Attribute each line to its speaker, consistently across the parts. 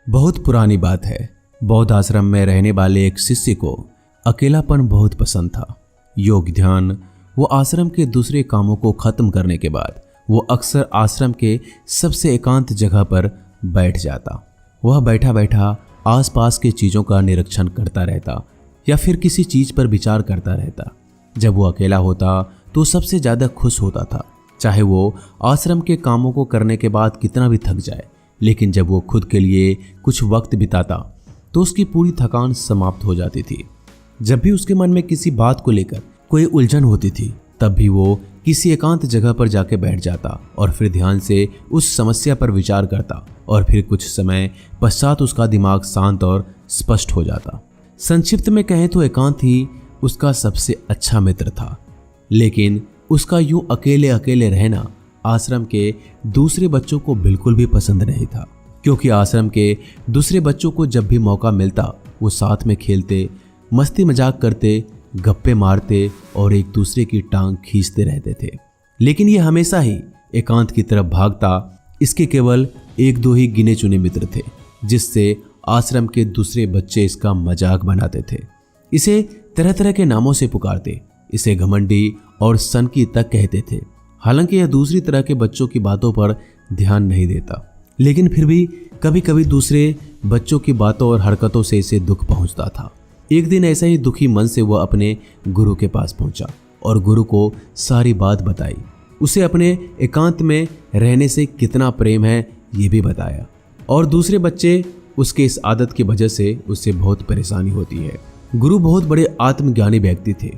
Speaker 1: बहुत पुरानी बात है। बौद्ध आश्रम में रहने वाले एक शिष्य को अकेलापन बहुत पसंद था। योग ध्यान वो आश्रम के दूसरे कामों को खत्म करने के बाद वो अक्सर आश्रम के सबसे एकांत जगह पर बैठ जाता। वह बैठा बैठा आसपास के चीज़ों का निरीक्षण करता रहता या फिर किसी चीज़ पर विचार करता रहता। जब वो अकेला होता तो सबसे ज़्यादा खुश होता था, चाहे वो आश्रम के कामों को करने के बाद कितना भी थक जाए। लेकिन जब वो खुद के लिए कुछ वक्त बिताता तो उसकी पूरी थकान समाप्त हो जाती थी। जब भी उसके मन में किसी बात को लेकर कोई उलझन होती थी तब भी वो किसी एकांत जगह पर जाके बैठ जाता और फिर ध्यान से उस समस्या पर विचार करता और फिर कुछ समय पश्चात उसका दिमाग शांत और स्पष्ट हो जाता। संक्षिप्त में कहें तो एकांत ही उसका सबसे अच्छा मित्र था। लेकिन उसका यूं अकेले अकेले रहना आश्रम के दूसरे बच्चों को बिल्कुल भी पसंद नहीं था, क्योंकि आश्रम के दूसरे बच्चों को जब भी मौका मिलता वो साथ में खेलते, मस्ती मजाक करते, गप्पे मारते और एक दूसरे की टांग खींचते रहते थे। लेकिन ये हमेशा ही एकांत की तरफ भागता। इसके केवल एक दो ही गिने चुने मित्र थे जिससे आश्रम के दूसरे बच्चे इसका मजाक बनाते थे। इसे तरह तरह के नामों से पुकारते, इसे घमंडी और सनकी तक कहते थे। हालांकि यह दूसरी तरह के बच्चों की बातों पर ध्यान नहीं देता, लेकिन फिर भी कभी कभी दूसरे बच्चों की बातों और हरकतों से इसे दुख पहुंचता था। एक दिन ऐसा ही दुखी मन से वह अपने गुरु के पास पहुंचा और गुरु को सारी बात बताई। उसे अपने एकांत में रहने से कितना प्रेम है ये भी बताया और दूसरे बच्चे उसके इस आदत की वजह से उससे बहुत परेशानी होती है। गुरु बहुत बड़े आत्मज्ञानी व्यक्ति थे।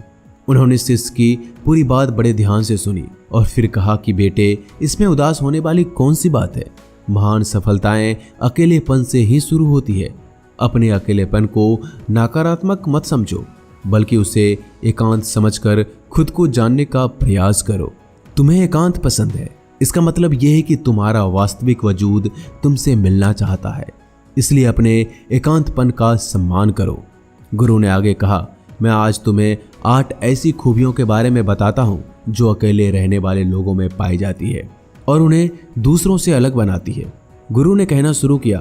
Speaker 1: उन्होंने शिष्य की पूरी बात बड़े ध्यान से सुनी और फिर कहा कि बेटे, इसमें उदास होने वाली कौन सी बात है। महान सफलताएं अकेलेपन से ही शुरू होती है। अपने अकेलेपन को नकारात्मक मत समझो, बल्कि उसे एकांत समझकर खुद को जानने का प्रयास करो। तुम्हें एकांत पसंद है, इसका मतलब यह है कि तुम्हारा वास्तविक वजूद तुमसे मिलना चाहता है, इसलिए अपने एकांतपन का सम्मान करो। गुरु ने आगे कहा, मैं आज तुम्हें 8 ऐसी खूबियों के बारे में बताता हूँ जो अकेले रहने वाले लोगों में पाई जाती है और उन्हें दूसरों से अलग बनाती है। गुरु ने कहना शुरू किया,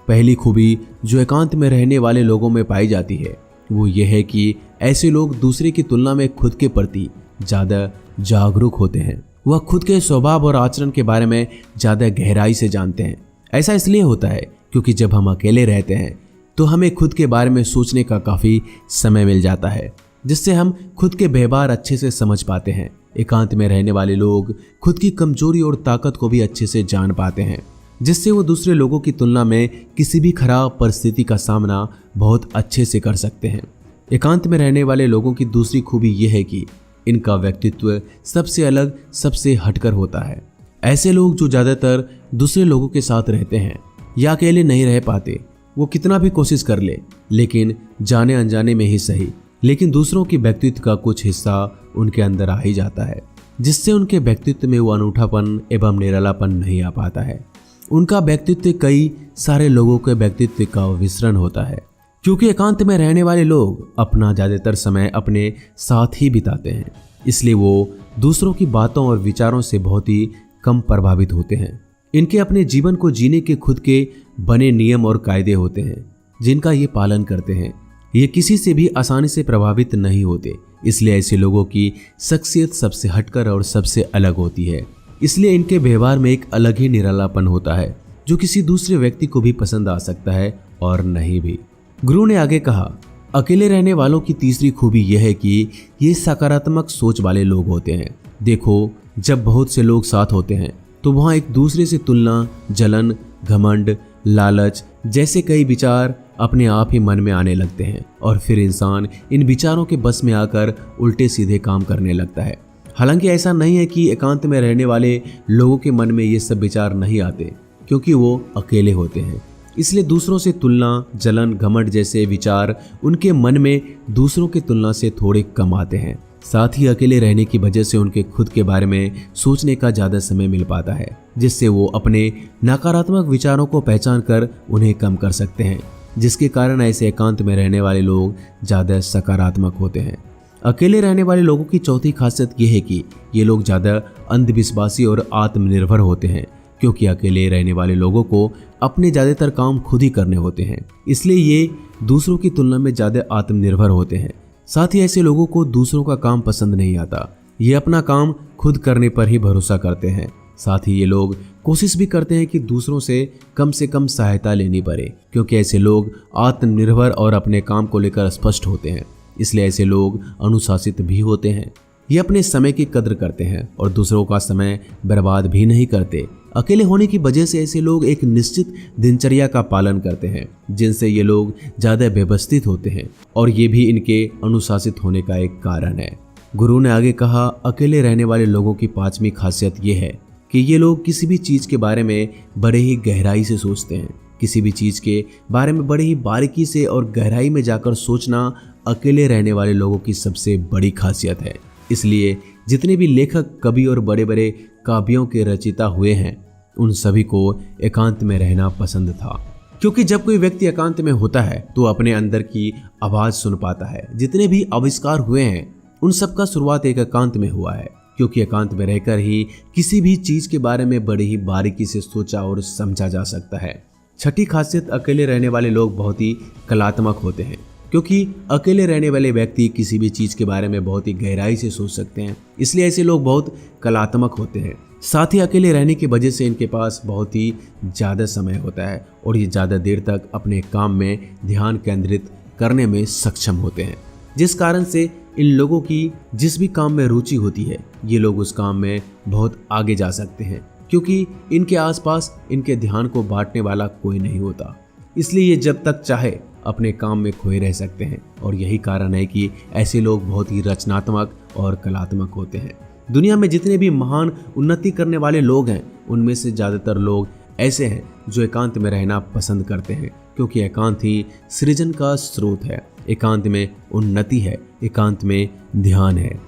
Speaker 1: पहली खूबी जो एकांत में रहने वाले लोगों में पाई जाती है वो ये है कि ऐसे लोग दूसरे की तुलना में खुद के प्रति ज़्यादा जागरूक होते हैं। वह खुद के स्वभाव और आचरण के बारे में ज़्यादा गहराई से जानते हैं। ऐसा इसलिए होता है क्योंकि जब हम अकेले रहते हैं तो हमें खुद के बारे में सोचने का काफ़ी समय मिल जाता है, जिससे हम खुद के व्यवहार अच्छे से समझ पाते हैं। एकांत में रहने वाले लोग खुद की कमजोरी और ताकत को भी अच्छे से जान पाते हैं, जिससे वो दूसरे लोगों की तुलना में किसी भी खराब परिस्थिति का सामना बहुत अच्छे से कर सकते हैं। एकांत में रहने वाले लोगों की दूसरी खूबी यह है कि इनका व्यक्तित्व सबसे अलग, सबसे हटकर होता है। ऐसे लोग जो ज़्यादातर दूसरे लोगों के साथ रहते हैं या अकेले नहीं रह पाते, वो कितना भी कोशिश कर ले, लेकिन जाने अनजाने में ही सही, लेकिन दूसरों की व्यक्तित्व का कुछ हिस्सा उनके अंदर आ ही जाता है, जिससे उनके व्यक्तित्व में वो अनूठापन एवं निरालापन नहीं आ पाता है। उनका व्यक्तित्व कई सारे लोगों के व्यक्तित्व का विसरण होता है, क्योंकि एकांत में रहने वाले लोग अपना ज़्यादातर समय अपने साथ ही बिताते हैं, इसलिए वो दूसरों की बातों और विचारों से बहुत ही कम प्रभावित होते हैं। इनके अपने जीवन को जीने के खुद के बने नियम और कायदे होते हैं जिनका ये पालन करते हैं। ये किसी से भी आसानी से प्रभावित नहीं होते, इसलिए ऐसे लोगों की शख्सियत सबसे हटकर और सबसे अलग होती है। इसलिए इनके व्यवहार में एक अलग ही निरालापन होता है जो किसी दूसरे व्यक्ति को भी पसंद आ सकता है और नहीं भी। गुरु ने आगे कहा, अकेले रहने वालों की तीसरी खूबी यह है कि ये सकारात्मक सोच वाले लोग होते हैं। देखो, जब बहुत से लोग साथ होते हैं तो वहाँ एक दूसरे से तुलना, जलन, घमंड, लालच जैसे कई विचार अपने आप ही मन में आने लगते हैं और फिर इंसान इन विचारों के बस में आकर उल्टे सीधे काम करने लगता है। हालांकि ऐसा नहीं है कि एकांत में रहने वाले लोगों के मन में ये सब विचार नहीं आते, क्योंकि वो अकेले होते हैं, इसलिए दूसरों से तुलना, जलन, घमंड जैसे विचार उनके मन में दूसरों की तुलना से थोड़े कम आते हैं। साथ ही अकेले रहने की वजह से उनके खुद के बारे में सोचने का ज़्यादा समय मिल पाता है, जिससे वो अपने नकारात्मक विचारों को पहचान कर उन्हें कम कर सकते हैं, जिसके कारण ऐसे एकांत में रहने वाले लोग ज़्यादा सकारात्मक होते हैं। अकेले रहने वाले लोगों की चौथी खासियत यह है कि ये लोग ज़्यादा अंधविश्वासी और आत्मनिर्भर होते हैं, क्योंकि अकेले रहने वाले लोगों को अपने ज़्यादातर काम खुद ही करने होते हैं, इसलिए ये दूसरों की तुलना में ज़्यादा आत्मनिर्भर होते हैं। साथ ही ऐसे लोगों को दूसरों का काम पसंद नहीं आता, ये अपना काम खुद करने पर ही भरोसा करते हैं। साथ ही ये लोग कोशिश भी करते हैं कि दूसरों से कम सहायता लेनी पड़े, क्योंकि ऐसे लोग आत्मनिर्भर और अपने काम को लेकर स्पष्ट होते हैं। इसलिए ऐसे लोग अनुशासित भी होते हैं। ये अपने समय की कद्र करते हैं और दूसरों का समय बर्बाद भी नहीं करते। अकेले होने की वजह से ऐसे लोग एक निश्चित दिनचर्या का पालन करते हैं, जिनसे ये लोग ज़्यादा व्यवस्थित होते हैं और ये भी इनके अनुशासित होने का एक कारण है। गुरु ने आगे कहा, अकेले रहने वाले लोगों की 5वीं खासियत ये है कि ये लोग किसी भी चीज़ के बारे में बड़े ही गहराई से सोचते हैं। किसी भी चीज़ के बारे में बड़े ही बारीकी से और गहराई में जाकर सोचना अकेले रहने वाले लोगों की सबसे बड़ी खासियत है। इसलिए जितने भी लेखक, कवि और बड़े बड़े काव्यों के रचयिता हुए हैं, उन सभी को एकांत में रहना पसंद था, क्योंकि जब कोई व्यक्ति एकांत में होता है तो अपने अंदर की आवाज़ सुन पाता है। जितने भी आविष्कार हुए हैं उन सब का शुरुआत एक एकांत में हुआ है, क्योंकि एकांत में रहकर ही किसी भी चीज़ के बारे में बड़ी ही बारीकी से सोचा और समझा जा सकता है। 6ठी खासियत, अकेले रहने वाले लोग बहुत ही कलात्मक होते हैं, क्योंकि अकेले रहने वाले व्यक्ति किसी भी चीज़ के बारे में बहुत ही गहराई से सोच सकते हैं। इसलिए ऐसे लोग बहुत कलात्मक होते हैं। साथ ही अकेले रहने की वजह से इनके पास बहुत ही ज़्यादा समय होता है और ये ज़्यादा देर तक अपने काम में ध्यान केंद्रित करने में सक्षम होते हैं, जिस कारण से इन लोगों की जिस भी काम में रुचि होती है, ये लोग उस काम में बहुत आगे जा सकते हैं, क्योंकि इनके आसपास इनके ध्यान को बांटने वाला कोई नहीं होता। इसलिए ये जब तक चाहे अपने काम में खोए रह सकते हैं और यही कारण है कि ऐसे लोग बहुत ही रचनात्मक और कलात्मक होते हैं। दुनिया में जितने भी महान उन्नति करने वाले लोग हैं, उनमें से ज़्यादातर लोग ऐसे हैं जो एकांत में रहना पसंद करते हैं, क्योंकि एकांत ही सृजन का स्रोत है, एकांत में उन्नति है, एकांत में ध्यान है।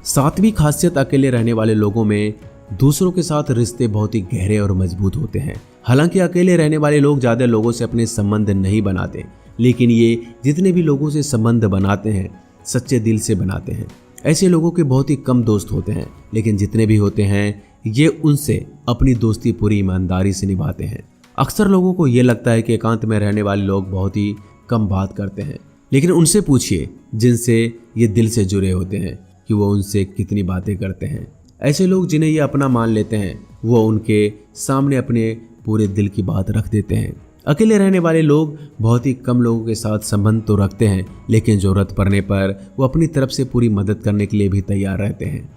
Speaker 1: 7वीं खासियत, अकेले रहने वाले लोगों में दूसरों के साथ रिश्ते बहुत ही गहरे और मजबूत होते हैं। हालांकि अकेले रहने वाले लोग ज़्यादा लोगों से अपने संबंध नहीं बनाते, लेकिन ये जितने भी लोगों से संबंध बनाते हैं सच्चे दिल से बनाते हैं। ऐसे लोगों के बहुत ही कम दोस्त होते हैं, लेकिन जितने भी होते हैं ये उनसे अपनी दोस्ती पूरी ईमानदारी से निभाते हैं। अक्सर लोगों को ये लगता है कि एकांत में रहने वाले लोग बहुत ही कम बात करते हैं, लेकिन उनसे पूछिए जिनसे ये दिल से जुड़े होते हैं कि वो उनसे कितनी बातें करते हैं। ऐसे लोग जिन्हें ये अपना मान लेते हैं, वो उनके सामने अपने पूरे दिल की बात रख देते हैं। अकेले रहने वाले लोग बहुत ही कम लोगों के साथ संबंध तो रखते हैं, लेकिन ज़रूरत पड़ने पर वो अपनी तरफ से पूरी मदद करने के लिए भी तैयार रहते हैं।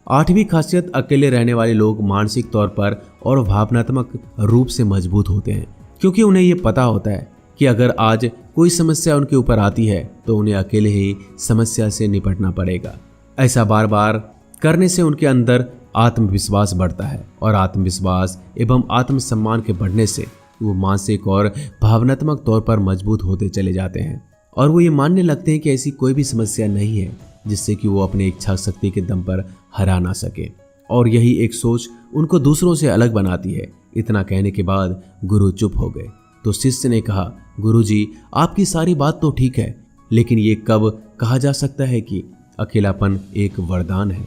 Speaker 1: 8वीं खासियत, अकेले रहने वाले लोग मानसिक तौर पर और भावनात्मक रूप से मजबूत होते हैं, क्योंकि उन्हें ये पता होता है कि अगर आज कोई समस्या उनके ऊपर आती है तो उन्हें अकेले ही समस्या से निपटना पड़ेगा। ऐसा बार बार करने से उनके अंदर आत्मविश्वास बढ़ता है और आत्मविश्वास एवं आत्मसम्मान के बढ़ने से वो मानसिक और भावनात्मक तौर पर मजबूत होते चले जाते हैं और वो ये मानने लगते हैं कि ऐसी कोई भी समस्या नहीं है जिससे कि वो अपने इच्छा शक्ति के दम पर हरा ना सके, और यही एक सोच उनको दूसरों से अलग बनाती है। इतना कहने के बाद गुरु चुप हो गए तो शिष्य ने कहा, गुरुजी, आपकी सारी बात तो ठीक है, लेकिन ये कब कहा जा सकता है कि अकेलापन एक वरदान है?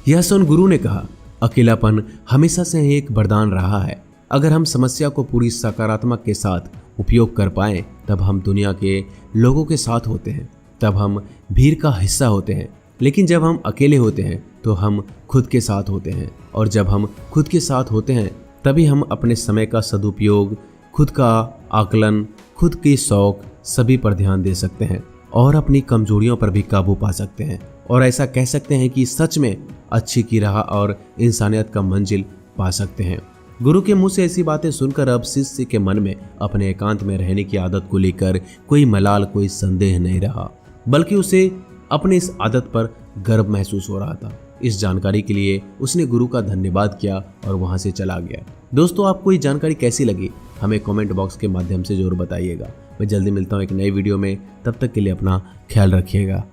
Speaker 1: यह सुन गुरु ने कहा, अकेलापन हमेशा से एक वरदान रहा है। अगर हम समस्या को पूरी सकारात्मक के साथ उपयोग कर पाएं, तब हम दुनिया के लोगों के साथ होते हैं, तब हम भीड़ का हिस्सा होते हैं। लेकिन जब हम अकेले होते हैं तो हम खुद के साथ होते हैं, और जब हम खुद के साथ होते हैं तभी हम अपने समय का सदुपयोग, खुद का आकलन, खुद की शौक सभी पर ध्यान दे सकते हैं और अपनी कमजोरियों पर भी काबू पा सकते हैं, और ऐसा कह सकते हैं कि सच में अच्छी की राह और इंसानियत का मंजिल पा सकते हैं। गुरु के मुंह से ऐसी बातें सुनकर अब शिष्य के मन में अपने एकांत में रहने की आदत को लेकर कोई मलाल, कोई संदेह नहीं रहा, बल्कि उसे अपने इस आदत पर गर्व महसूस हो रहा था। इस जानकारी के लिए उसने गुरु का धन्यवाद किया और वहां से चला गया। दोस्तों, आपको ये जानकारी कैसी लगी हमें कमेंट बॉक्स के माध्यम से जरूर बताइएगा। मैं जल्दी मिलता हूँ एक नई वीडियो में, तब तक के लिए अपना ख्याल रखिएगा।